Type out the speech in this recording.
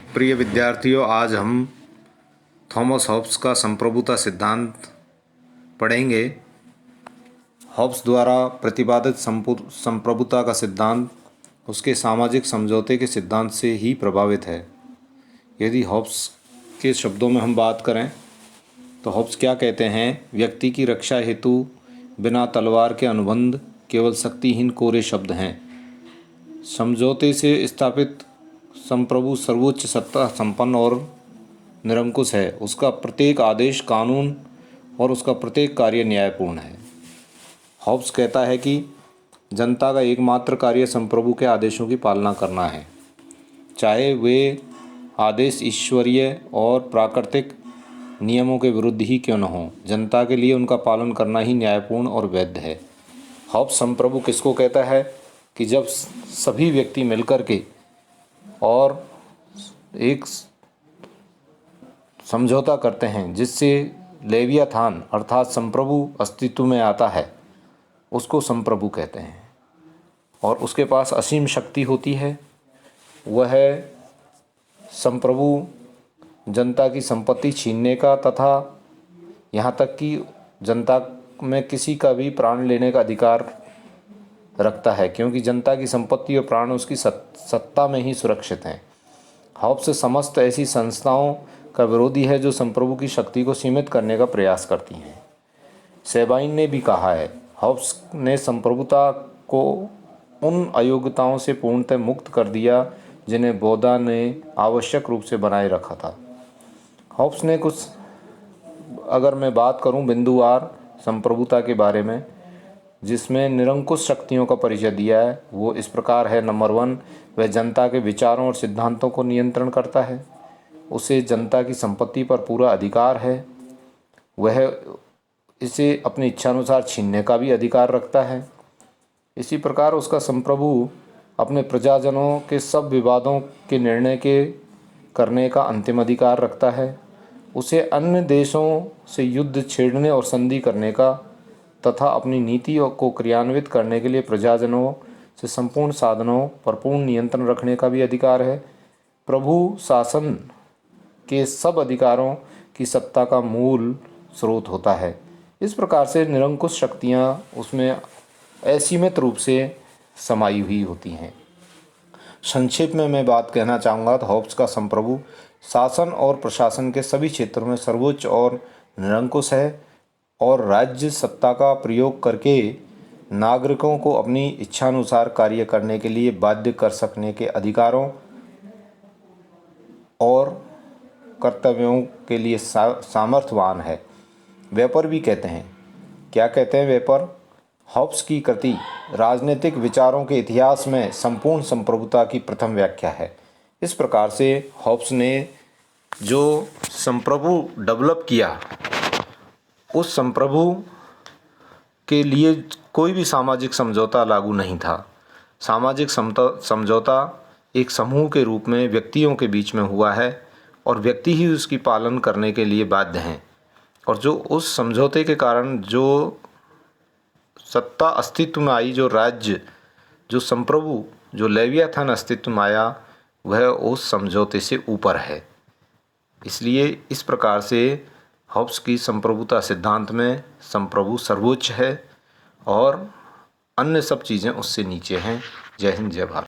प्रिय विद्यार्थियों, आज हम थॉमस हॉब्स का संप्रभुता सिद्धांत पढ़ेंगे। हॉब्स द्वारा प्रतिपादित संप्रभुता का सिद्धांत उसके सामाजिक समझौते के सिद्धांत से ही प्रभावित है। यदि हॉब्स के शब्दों में हम बात करें तो हॉब्स क्या कहते हैं? व्यक्ति की रक्षा हेतु बिना तलवार के अनुबंध केवल शक्तिहीन कोरे शब्द हैं। समझौते से स्थापित संप्रभु सर्वोच्च सत्ता संपन्न और निरंकुश है। उसका प्रत्येक आदेश कानून और उसका प्रत्येक कार्य न्यायपूर्ण है। हॉब्स कहता है कि जनता का एकमात्र कार्य संप्रभु के आदेशों की पालना करना है, चाहे वे आदेश ईश्वरीय और प्राकृतिक नियमों के विरुद्ध ही क्यों न हो। जनता के लिए उनका पालन करना ही न्यायपूर्ण और वैध है। हॉब्स संप्रभु किसको कहता है कि जब सभी व्यक्ति मिलकर के और एक समझौता करते हैं जिससे लेवियाथान अर्थात संप्रभु अस्तित्व में आता है, उसको संप्रभु कहते हैं। और उसके पास असीम शक्ति होती है। वह संप्रभु जनता की संपत्ति छीनने का तथा यहाँ तक कि जनता में किसी का भी प्राण लेने का अधिकार रखता है, क्योंकि जनता की संपत्ति और प्राण उसकी सत्ता में ही सुरक्षित हैं। हॉब्स समस्त ऐसी संस्थाओं का विरोधी है जो संप्रभु की शक्ति को सीमित करने का प्रयास करती हैं। सेबाइन ने भी कहा है, हॉब्स ने संप्रभुता को उन अयोग्यताओं से पूर्णतः मुक्त कर दिया जिन्हें बौद्धा ने आवश्यक रूप से बनाए रखा था। हॉब्स ने कुछ, अगर मैं बात करूं बिंदुवार संप्रभुता के बारे में, जिसमें निरंकुश शक्तियों का परिचय दिया है, वो इस प्रकार है। नंबर 1, वह जनता के विचारों और सिद्धांतों को नियंत्रण करता है। उसे जनता की संपत्ति पर पूरा अधिकार है। वह इसे अपनी इच्छानुसार छीनने का भी अधिकार रखता है। इसी प्रकार उसका संप्रभु अपने प्रजाजनों के सब विवादों के निर्णय के करने का अंतिम अधिकार रखता है। उसे अन्य देशों से युद्ध छेड़ने और संधि करने का तथा अपनी नीति को क्रियान्वित करने के लिए प्रजाजनों से संपूर्ण साधनों पर पूर्ण नियंत्रण रखने का भी अधिकार है। प्रभु शासन के सब अधिकारों की सत्ता का मूल स्रोत होता है। इस प्रकार से निरंकुश शक्तियाँ उसमें असीमित रूप से समाई हुई होती हैं। संक्षेप में मैं बात कहना चाहूँगा तो हॉब्स का संप्रभु शासन और प्रशासन के सभी क्षेत्रों में सर्वोच्च और निरंकुश है और राज्य सत्ता का प्रयोग करके नागरिकों को अपनी इच्छानुसार कार्य करने के लिए बाध्य कर सकने के अधिकारों और कर्तव्यों के लिए सामर्थ्यवान है। वेपर भी कहते हैं, क्या कहते हैं वेपर? हॉब्स की कृति राजनीतिक विचारों के इतिहास में संपूर्ण संप्रभुता की प्रथम व्याख्या है। इस प्रकार से हॉब्स ने जो संप्रभु डेवलप किया, उस संप्रभु के लिए कोई भी सामाजिक समझौता लागू नहीं था। सामाजिक समझौता एक समूह के रूप में व्यक्तियों के बीच में हुआ है और व्यक्ति ही उसकी पालन करने के लिए बाध्य हैं। और जो उस समझौते के कारण जो सत्ता अस्तित्व में आई, जो राज्य, जो संप्रभु, जो लेवियाथान अस्तित्व में आया, वह उस समझौते से ऊपर है। इसलिए इस प्रकार से हॉब्स की संप्रभुता सिद्धांत में संप्रभु सर्वोच्च है और अन्य सब चीज़ें उससे नीचे हैं। जय हिंद, जय भारत।